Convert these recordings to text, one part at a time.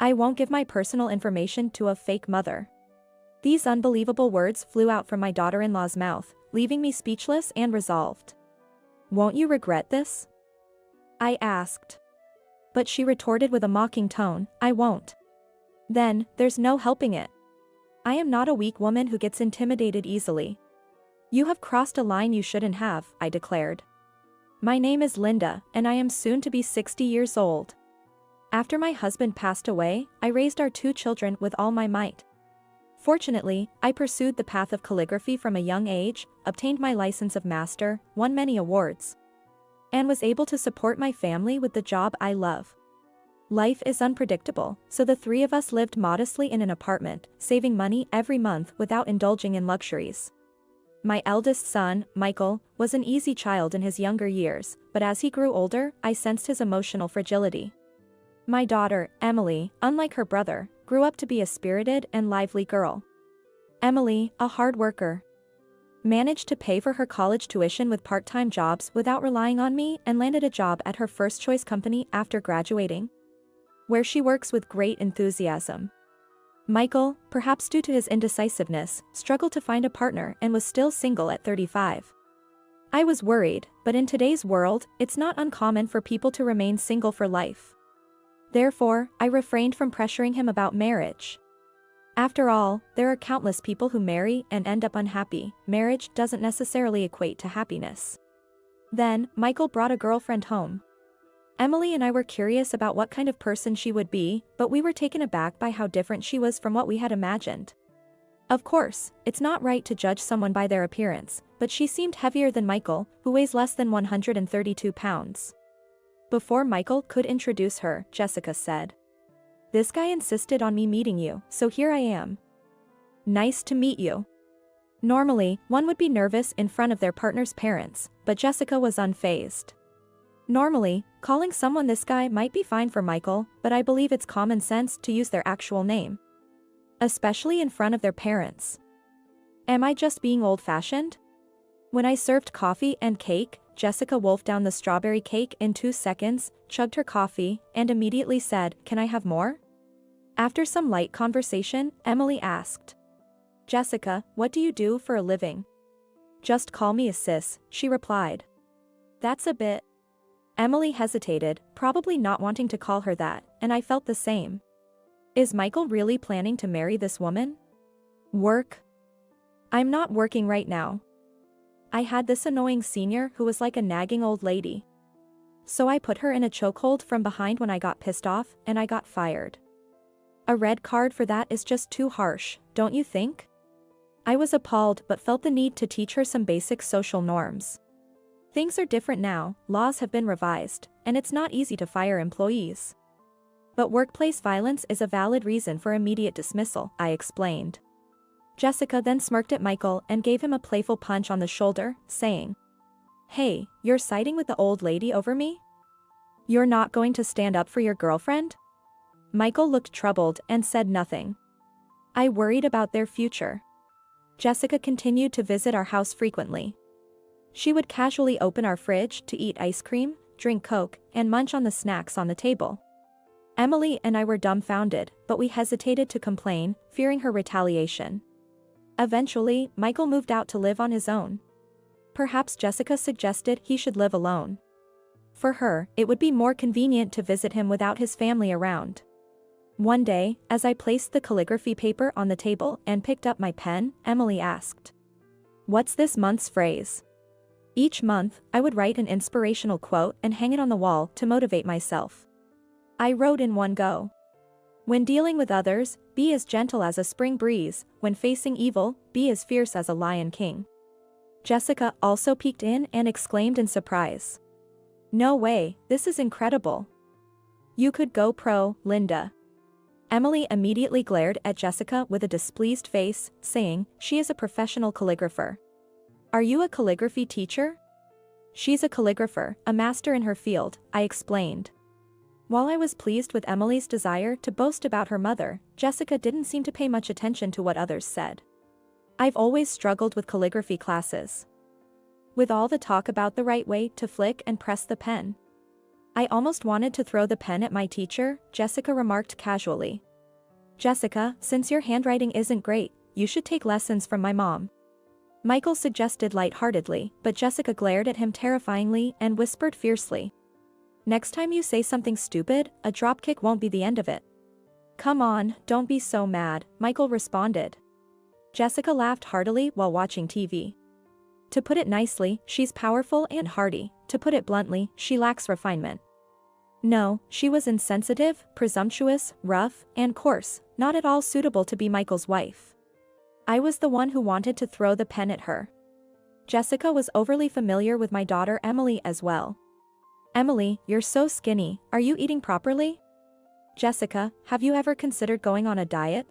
I won't give my personal information to a fake mother. These unbelievable words flew out from my daughter-in-law's mouth, leaving me speechless and resolved. Won't you regret this? I asked. But she retorted with a mocking tone, I won't. Then, there's no helping it. I am not a weak woman who gets intimidated easily. You have crossed a line you shouldn't have, I declared. My name is Linda, and I am soon to be 60 years old. After my husband passed away, I raised our 2 children with all my might. Fortunately, I pursued the path of calligraphy from a young age, obtained my license of master, won many awards, and was able to support my family with the job I love. Life is unpredictable, so the 3 of us lived modestly in an apartment, saving money every month without indulging in luxuries. My eldest son, Michael, was an easy child in his younger years, but as he grew older, I sensed his emotional fragility. My daughter, Emily, unlike her brother, grew up to be a spirited and lively girl. Emily, a hard worker, managed to pay for her college tuition with part-time jobs without relying on me and landed a job at her first-choice company after graduating, where she works with great enthusiasm. Michael, perhaps due to his indecisiveness, struggled to find a partner and was still single at 35. I was worried, but in today's world, it's not uncommon for people to remain single for life. Therefore, I refrained from pressuring him about marriage. After all, there are countless people who marry and end up unhappy. Marriage doesn't necessarily equate to happiness. Then, Michael brought a girlfriend home. Emily and I were curious about what kind of person she would be, but we were taken aback by how different she was from what we had imagined. Of course, it's not right to judge someone by their appearance, but she seemed heavier than Michael, who weighs less than 132 pounds. Before Michael could introduce her, Jessica said, "This guy insisted on me meeting you, so here I am. Nice to meet you." Normally, one would be nervous in front of their partner's parents, but Jessica was unfazed. Normally, calling someone this guy might be fine for Michael, but I believe it's common sense to use their actual name, especially in front of their parents. Am I just being old-fashioned? When I served coffee and cake, Jessica wolfed down the strawberry cake in 2 seconds, chugged her coffee, and immediately said, "Can I have more?" After some light conversation, Emily asked, "Jessica, what do you do for a living?" "Just call me a sis," she replied. "That's a bit." Emily hesitated, probably not wanting to call her that, and I felt the same. Is Michael really planning to marry this woman? Work? I'm not working right now. I had this annoying senior who was like a nagging old lady. So I put her in a chokehold from behind when I got pissed off, and I got fired. A red card for that is just too harsh, don't you think? I was appalled but felt the need to teach her some basic social norms. Things are different now, laws have been revised, and it's not easy to fire employees. But workplace violence is a valid reason for immediate dismissal, I explained. Jessica then smirked at Michael and gave him a playful punch on the shoulder, saying, "Hey, you're siding with the old lady over me? You're not going to stand up for your girlfriend?" Michael looked troubled and said nothing. I worried about their future. Jessica continued to visit our house frequently. She would casually open our fridge to eat ice cream, drink Coke, and munch on the snacks on the table. Emily and I were dumbfounded, but we hesitated to complain, fearing her retaliation. Eventually, Michael moved out to live on his own. Perhaps Jessica suggested he should live alone. For her, it would be more convenient to visit him without his family around. One day, as I placed the calligraphy paper on the table and picked up my pen, Emily asked, "What's this month's phrase?" Each month, I would write an inspirational quote and hang it on the wall to motivate myself. I wrote in one go, "When dealing with others, be as gentle as a spring breeze. When facing evil, be as fierce as a lion king." Jessica also peeked in and exclaimed in surprise, "No way, this is incredible. You could go pro, Linda." Emily immediately glared at Jessica with a displeased face, saying, "She is a professional calligrapher. Are you a calligraphy teacher?" "She's a calligrapher, a master in her field," I explained. While I was pleased with Emily's desire to boast about her mother, Jessica didn't seem to pay much attention to what others said. I've always struggled with calligraphy classes. With all the talk about the right way to flick and press the pen, I almost wanted to throw the pen at my teacher, Jessica remarked casually. Jessica, since your handwriting isn't great, you should take lessons from my mom. Michael suggested lightheartedly, but Jessica glared at him terrifyingly and whispered fiercely. Next time you say something stupid, a dropkick won't be the end of it. Come on, don't be so mad, Michael responded. Jessica laughed heartily while watching TV. To put it nicely, she's powerful and hardy. To put it bluntly, she lacks refinement. No, she was insensitive, presumptuous, rough, and coarse, not at all suitable to be Michael's wife. I was the one who wanted to throw the pen at her. Jessica was overly familiar with my daughter Emily as well. Emily, you're so skinny, are you eating properly? Jessica, have you ever considered going on a diet?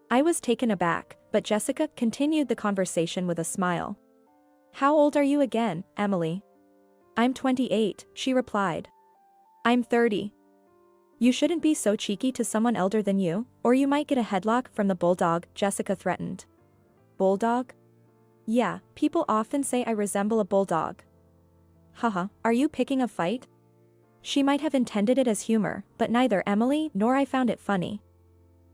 I was taken aback, but Jessica continued the conversation with a smile. How old are you again, Emily? I'm 28, she replied. I'm 30. You shouldn't be so cheeky to someone older than you, or you might get a headlock from the bulldog, Jessica threatened. Bulldog? Yeah, people often say I resemble a bulldog. Haha, are you picking a fight? She might have intended it as humor, but neither Emily nor I found it funny.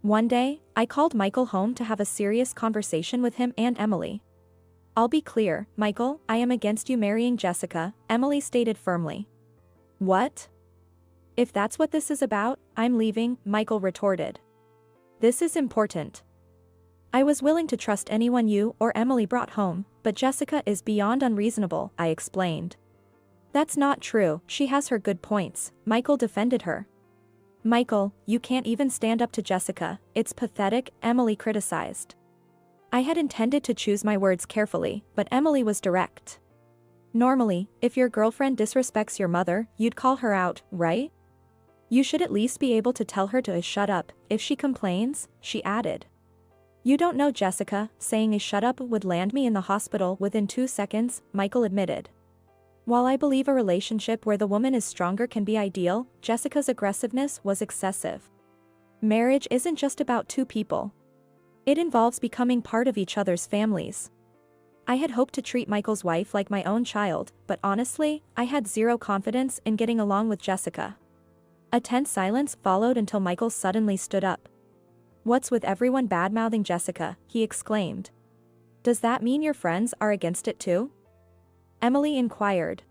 One day, I called Michael home to have a serious conversation with him and Emily. I'll be clear, Michael, I am against you marrying Jessica, Emily stated firmly. What? If that's what this is about, I'm leaving, Michael retorted. This is important. I was willing to trust anyone you or Emily brought home, but Jessica is beyond unreasonable, I explained. That's not true, she has her good points, Michael defended her. Michael, you can't even stand up to Jessica, it's pathetic, Emily criticized. I had intended to choose my words carefully, but Emily was direct. Normally, if your girlfriend disrespects your mother, you'd call her out, right? You should at least be able to tell her to shut up, if she complains, she added. You don't know Jessica, saying a shut up would land me in the hospital within 2 seconds, Michael admitted. While I believe a relationship where the woman is stronger can be ideal, Jessica's aggressiveness was excessive. Marriage isn't just about two people. It involves becoming part of each other's families. I had hoped to treat Michael's wife like my own child, but honestly, I had zero confidence in getting along with Jessica. A tense silence followed until Michael suddenly stood up. What's with everyone bad-mouthing Jessica, he exclaimed. Does that mean your friends are against it too? Emily inquired.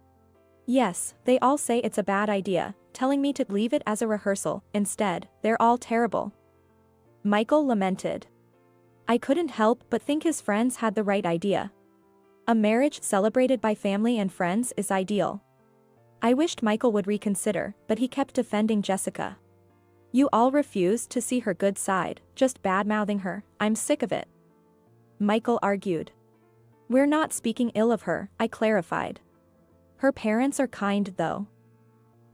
Yes, they all say it's a bad idea, telling me to leave it as a rehearsal, instead, they're all terrible. Michael lamented. I couldn't help but think his friends had the right idea. A marriage celebrated by family and friends is ideal. I wished Michael would reconsider, but he kept defending Jessica. You all refused to see her good side, just bad-mouthing her, I'm sick of it. Michael argued. We're not speaking ill of her, I clarified. Her parents are kind though.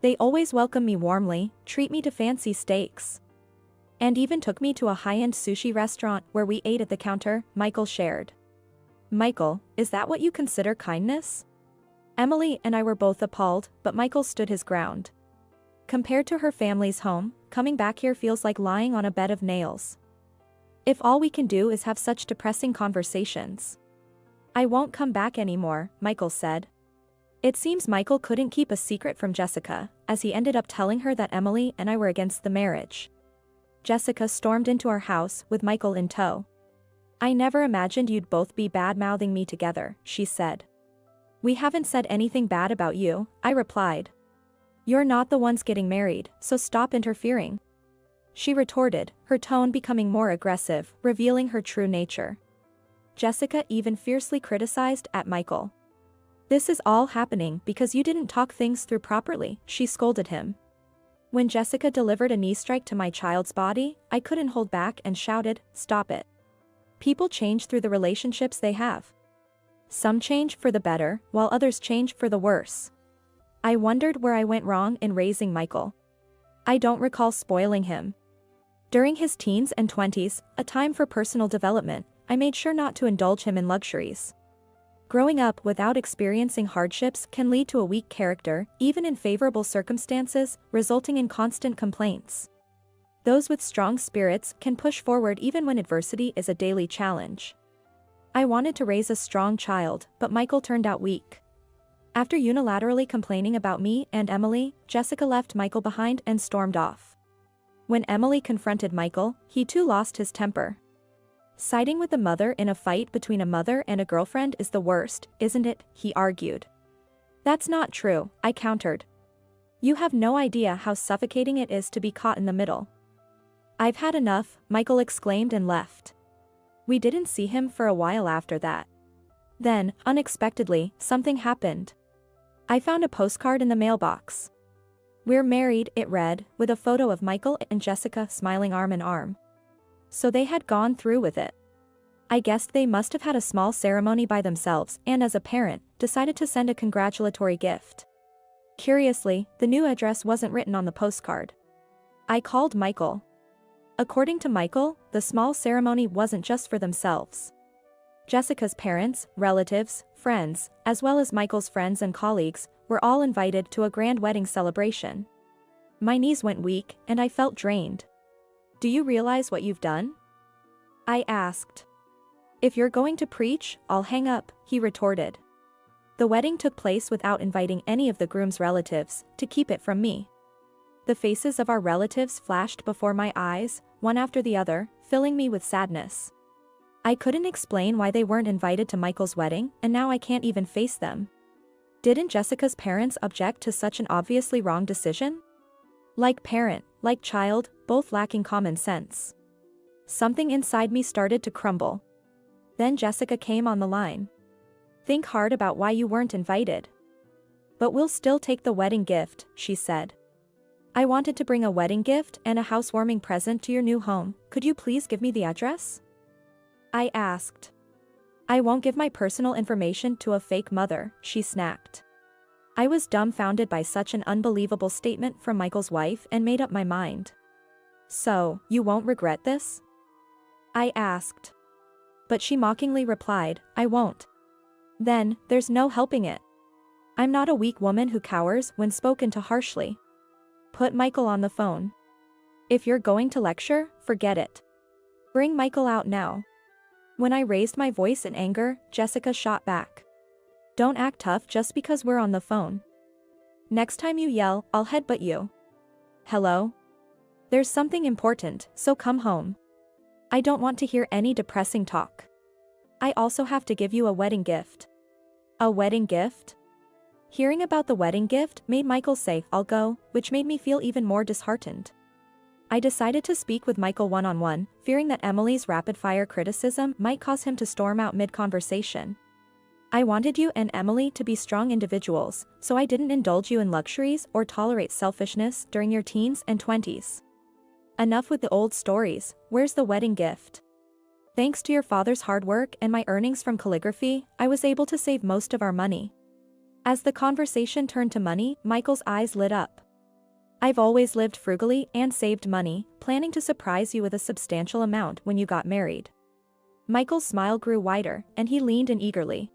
They always welcome me warmly, treat me to fancy steaks. And even took me to a high-end sushi restaurant where we ate at the counter, Michael shared. Michael, is that what you consider kindness? Emily and I were both appalled, but Michael stood his ground. Compared to her family's home, coming back here feels like lying on a bed of nails. If all we can do is have such depressing conversations. I won't come back anymore, Michael said. It seems Michael couldn't keep a secret from Jessica, as he ended up telling her that Emily and I were against the marriage. Jessica stormed into our house with Michael in tow. I never imagined you'd both be bad-mouthing me together, she said. We haven't said anything bad about you, I replied. You're not the ones getting married, so stop interfering. She retorted, her tone becoming more aggressive, revealing her true nature. Jessica even fiercely criticized at Michael. This is all happening because you didn't talk things through properly, she scolded him. When Jessica delivered a knee strike to my child's body, I couldn't hold back and shouted, stop it. People change through the relationships they have. Some change for the better, while others change for the worse. I wondered where I went wrong in raising Michael. I don't recall spoiling him. During his teens and 20s, a time for personal development, I made sure not to indulge him in luxuries. Growing up without experiencing hardships can lead to a weak character, even in favorable circumstances, resulting in constant complaints. Those with strong spirits can push forward even when adversity is a daily challenge. I wanted to raise a strong child, but Michael turned out weak. After unilaterally complaining about me and Emily, Jessica left Michael behind and stormed off. When Emily confronted Michael, he too lost his temper. Siding with the mother in a fight between a mother and a girlfriend is the worst, isn't it? He argued. That's not true, I countered. You have no idea how suffocating it is to be caught in the middle. I've had enough, Michael exclaimed and left. We didn't see him for a while after that. Then, unexpectedly, something happened. I found a postcard in the mailbox. We're married, it read, with a photo of Michael and Jessica smiling arm in arm. So they had gone through with it. I guessed they must have had a small ceremony by themselves and as a parent, decided to send a congratulatory gift. Curiously, the new address wasn't written on the postcard. I called Michael. According to Michael, the small ceremony wasn't just for themselves. Jessica's parents, relatives, friends, as well as Michael's friends and colleagues, were all invited to a grand wedding celebration. My knees went weak, and I felt drained. Do you realize what you've done? I asked. If you're going to preach, I'll hang up, he retorted. The wedding took place without inviting any of the groom's relatives, to keep it from me. The faces of our relatives flashed before my eyes, one after the other, filling me with sadness. I couldn't explain why they weren't invited to Michael's wedding, and now I can't even face them. Didn't Jessica's parents object to such an obviously wrong decision? Like parent, like child, both lacking common sense. Something inside me started to crumble. Then Jessica came on the line. Think hard about why you weren't invited. But we'll still take the wedding gift, she said. I wanted to bring a wedding gift and a housewarming present to your new home. Could you please give me the address? I asked. I won't give my personal information to a fake mother, she snapped. I was dumbfounded by such an unbelievable statement from Michael's wife and made up my mind. So, you won't regret this? I asked. But she mockingly replied, I won't. Then, there's no helping it. I'm not a weak woman who cowers when spoken to harshly. Put Michael on the phone. If you're going to lecture, forget it. Bring Michael out now. When I raised my voice in anger, Jessica shot back. Don't act tough just because we're on the phone. Next time you yell, I'll headbutt you. Hello? There's something important, so come home. I don't want to hear any depressing talk. I also have to give you a wedding gift. A wedding gift? Hearing about the wedding gift made Michael say, I'll go, which made me feel even more disheartened. I decided to speak with Michael one-on-one, fearing that Emily's rapid-fire criticism might cause him to storm out mid-conversation. I wanted you and Emily to be strong individuals, so I didn't indulge you in luxuries or tolerate selfishness during your teens and 20s. Enough with the old stories, where's the wedding gift? Thanks to your father's hard work and my earnings from calligraphy, I was able to save most of our money. As the conversation turned to money, Michael's eyes lit up. I've always lived frugally and saved money, planning to surprise you with a substantial amount when you got married. Michael's smile grew wider, and he leaned in eagerly.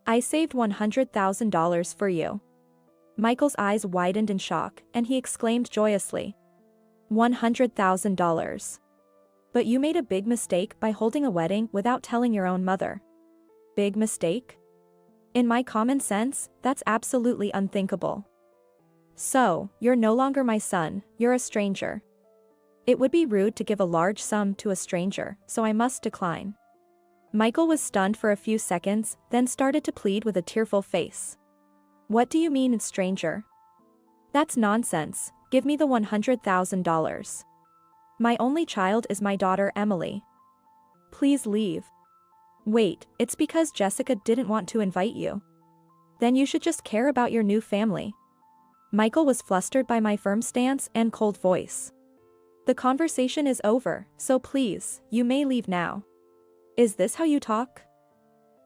I saved $100,000 for you. Michael's eyes widened in shock, and he exclaimed joyously. $100,000. But you made a big mistake by holding a wedding without telling your own mother. Big mistake? In my common sense, that's absolutely unthinkable. So, you're no longer my son, you're a stranger. It would be rude to give a large sum to a stranger, so I must decline. Michael was stunned for a few seconds, then started to plead with a tearful face. What do you mean, stranger? That's nonsense, give me the $100,000. My only child is my daughter Emily. Please leave. Wait, it's because Jessica didn't want to invite you. Then you should just care about your new family. Michael was flustered by my firm stance and cold voice. The conversation is over, so please, you may leave now. Is this how you talk?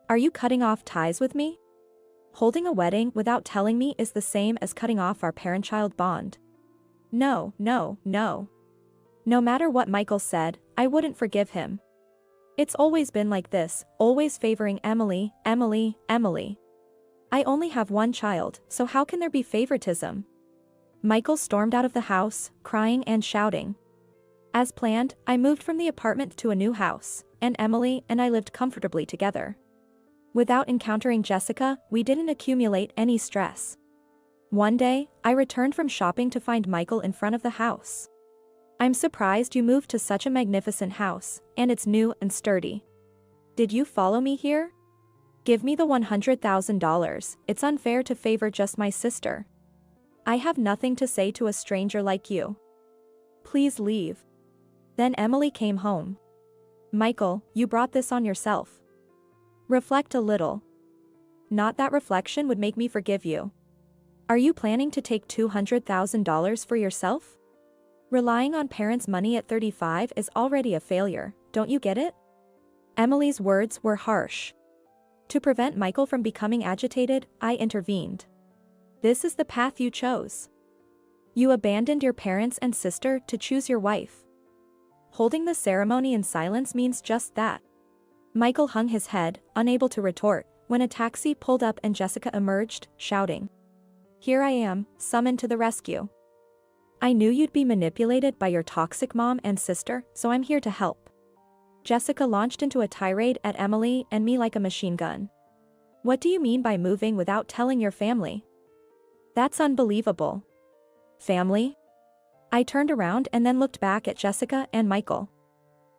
Are you cutting off ties with me? Holding a wedding without telling me is the same as cutting off our parent-child bond. No, no, no. No matter what Michael said, I wouldn't forgive him. It's always been like this, always favoring Emily, Emily, Emily. I only have one child, so how can there be favoritism? Michael stormed out of the house, crying and shouting. As planned, I moved from the apartment to a new house, and Emily and I lived comfortably together. Without encountering Jessica, we didn't accumulate any stress. One day, I returned from shopping to find Michael in front of the house. I'm surprised you moved to such a magnificent house, and it's new and sturdy. Did you follow me here? Give me the $100,000, it's unfair to favor just my sister. I have nothing to say to a stranger like you. Please leave. Then Emily came home. Michael, you brought this on yourself. Reflect a little. Not that reflection would make me forgive you. Are you planning to take $200,000 for yourself? Relying on parents' money at 35 is already a failure, don't you get it? Emily's words were harsh. To prevent Michael from becoming agitated, I intervened. This is the path you chose. You abandoned your parents and sister to choose your wife. Holding the ceremony in silence means just that. Michael hung his head, unable to retort, when a taxi pulled up and Jessica emerged, shouting. Here I am, summoned to the rescue. I knew you'd be manipulated by your toxic mom and sister, so I'm here to help. Jessica launched into a tirade at Emily and me like a machine gun. What do you mean by moving without telling your family? That's unbelievable. Family? I turned around and then looked back at Jessica and Michael.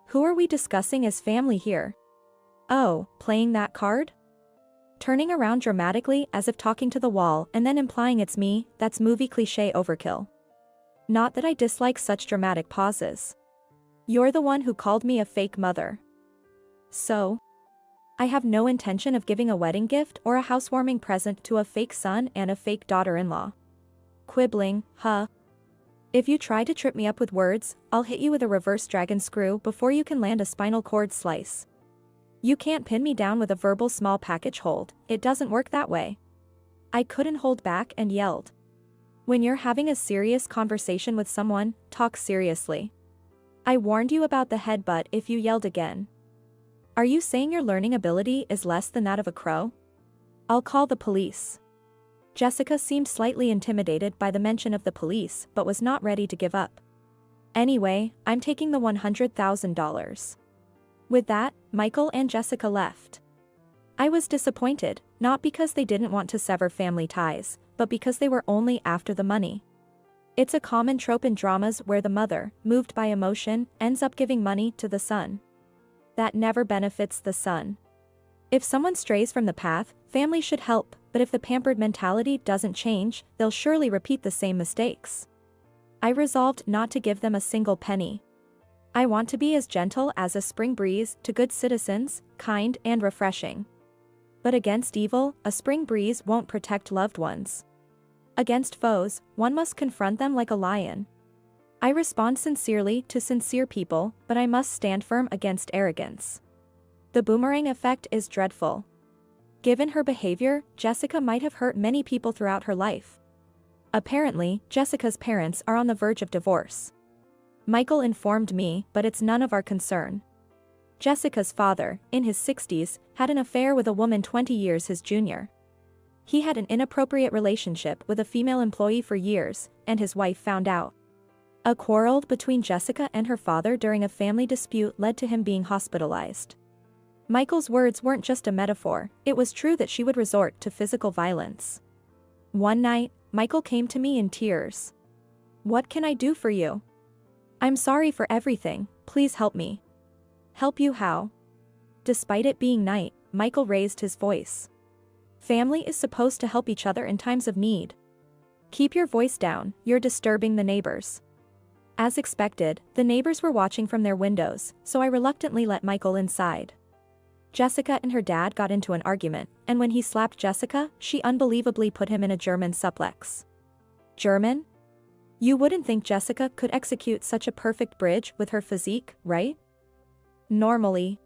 Who are we discussing as family here? Oh, playing that card? Turning around dramatically as if talking to the wall and then implying it's me, that's movie cliché overkill. Not that I dislike such dramatic pauses. You're the one who called me a fake mother. So? I have no intention of giving a wedding gift or a housewarming present to a fake son and a fake daughter-in-law. Quibbling, huh? If you try to trip me up with words, I'll hit you with a reverse dragon screw before you can land a spinal cord slice. You can't pin me down with a verbal small package hold, it doesn't work that way. I couldn't hold back and yelled. When you're having a serious conversation with someone, talk seriously. I warned you about the headbutt if you yelled again. Are you saying your learning ability is less than that of a crow? I'll call the police. Jessica seemed slightly intimidated by the mention of the police but was not ready to give up. Anyway, I'm taking the $100,000. With that, Michael and Jessica left. I was disappointed, not because they didn't want to sever family ties, but because they were only after the money. It's a common trope in dramas where the mother, moved by emotion, ends up giving money to the son. That never benefits the son. If someone strays from the path, family should help, but if the pampered mentality doesn't change, they'll surely repeat the same mistakes. I resolved not to give them a single penny. I want to be as gentle as a spring breeze to good citizens, kind and refreshing. But against evil, a spring breeze won't protect loved ones. Against foes, one must confront them like a lion. I respond sincerely to sincere people, but I must stand firm against arrogance. The boomerang effect is dreadful. Given her behavior, Jessica might have hurt many people throughout her life. Apparently, Jessica's parents are on the verge of divorce. Michael informed me, but it's none of our concern. Jessica's father, in his 60s, had an affair with a woman 20 years his junior. He had an inappropriate relationship with a female employee for years, and his wife found out. A quarrel between Jessica and her father during a family dispute led to him being hospitalized. Michael's words weren't just a metaphor, it was true that she would resort to physical violence. One night, Michael came to me in tears. What can I do for you? I'm sorry for everything, please help me. Help you how? Despite it being night, Michael raised his voice. Family is supposed to help each other in times of need. Keep your voice down, you're disturbing the neighbors. As expected, the neighbors were watching from their windows, so I reluctantly let Michael inside. Jessica and her dad got into an argument, and when he slapped Jessica, she unbelievably put him in a German suplex. German? You wouldn't think Jessica could execute such a perfect bridge with her physique, right? Normally.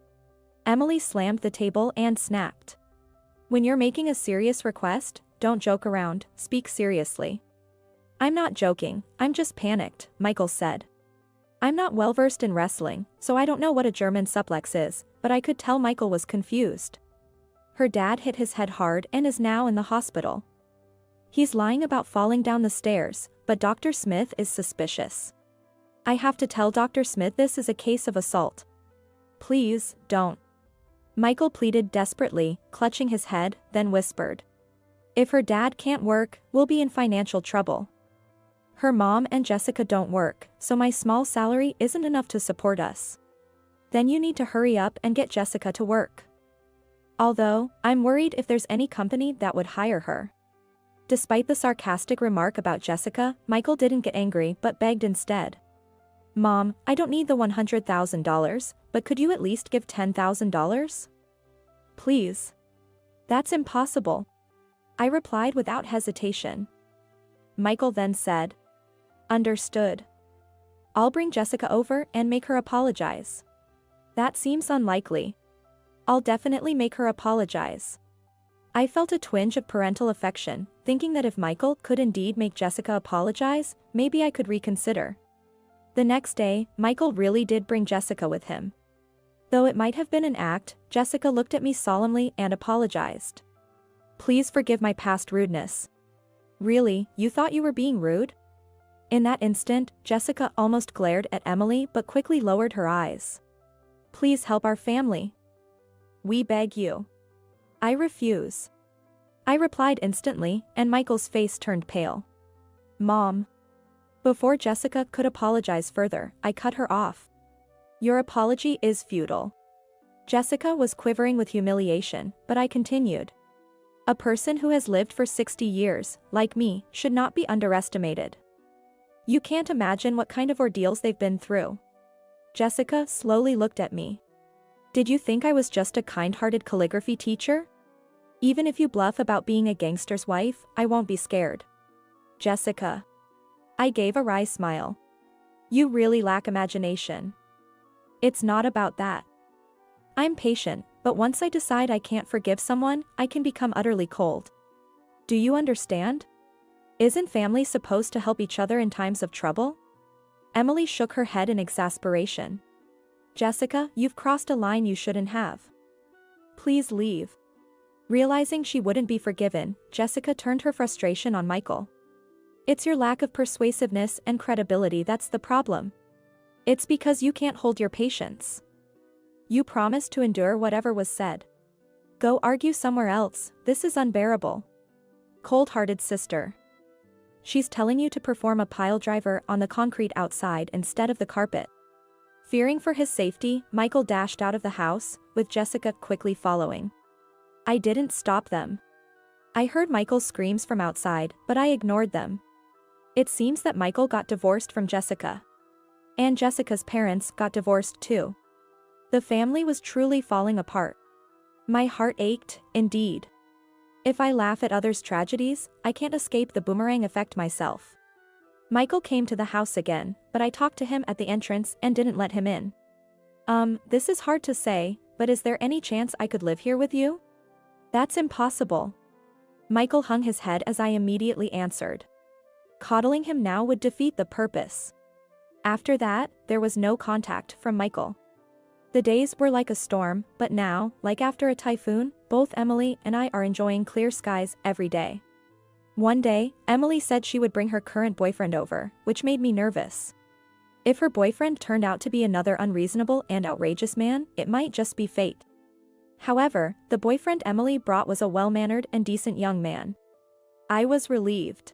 Emily slammed the table and snapped. When you're making a serious request, don't joke around, speak seriously. I'm not joking, I'm just panicked, Michael said. I'm not well versed in wrestling, so I don't know what a German suplex is, but I could tell Michael was confused. Her dad hit his head hard and is now in the hospital. He's lying about falling down the stairs, but Dr. Smith is suspicious. I have to tell Dr. Smith this is a case of assault. Please, don't. Michael pleaded desperately, clutching his head, then whispered. If her dad can't work, we'll be in financial trouble. Her mom and Jessica don't work, so my small salary isn't enough to support us. Then you need to hurry up and get Jessica to work. Although, I'm worried if there's any company that would hire her. Despite the sarcastic remark about Jessica, Michael didn't get angry but begged instead. Mom, I don't need the $100,000, but could you at least give $10,000? Please. That's impossible. I replied without hesitation. Michael then said. Understood. I'll bring Jessica over and make her apologize. That seems unlikely. I'll definitely make her apologize. I felt a twinge of parental affection, thinking that if Michael could indeed make Jessica apologize, maybe I could reconsider. The next day, Michael really did bring Jessica with him. Though it might have been an act, Jessica looked at me solemnly and apologized. Please forgive my past rudeness. Really, you thought you were being rude? In that instant, Jessica almost glared at Emily but quickly lowered her eyes. Please help our family. We beg you. I refuse. I replied instantly, and Michael's face turned pale. Mom. Before Jessica could apologize further, I cut her off. Your apology is futile. Jessica was quivering with humiliation, but I continued. A person who has lived for 60 years, like me, should not be underestimated. You can't imagine what kind of ordeals they've been through. Jessica slowly looked at me. Did you think I was just a kind-hearted calligraphy teacher? Even if you bluff about being a gangster's wife, I won't be scared. Jessica. I gave a wry smile. You really lack imagination. It's not about that. I'm patient, but once I decide I can't forgive someone, I can become utterly cold. Do you understand? Isn't family supposed to help each other in times of trouble? Emily shook her head in exasperation. Jessica, you've crossed a line you shouldn't have. Please leave. Realizing she wouldn't be forgiven, Jessica turned her frustration on Michael. It's your lack of persuasiveness and credibility that's the problem. It's because you can't hold your patience. You promised to endure whatever was said. Go argue somewhere else, this is unbearable. Cold-hearted sister. She's telling you to perform a pile driver on the concrete outside instead of the carpet. Fearing for his safety, Michael dashed out of the house, with Jessica quickly following. I didn't stop them. I heard Michael's screams from outside, but I ignored them. It seems that Michael got divorced from Jessica. And Jessica's parents got divorced too. The family was truly falling apart. My heart ached, indeed. If I laugh at others' tragedies, I can't escape the boomerang effect myself. Michael came to the house again, but I talked to him at the entrance and didn't let him in. This is hard to say, but is there any chance I could live here with you? That's impossible. Michael hung his head as I immediately answered. Coddling him now would defeat the purpose. After that, there was no contact from Michael. The days were like a storm, but now, like after a typhoon, both Emily and I are enjoying clear skies every day. One day, Emily said she would bring her current boyfriend over, which made me nervous. If her boyfriend turned out to be another unreasonable and outrageous man, it might just be fate. However, the boyfriend Emily brought was a well-mannered and decent young man. I was relieved.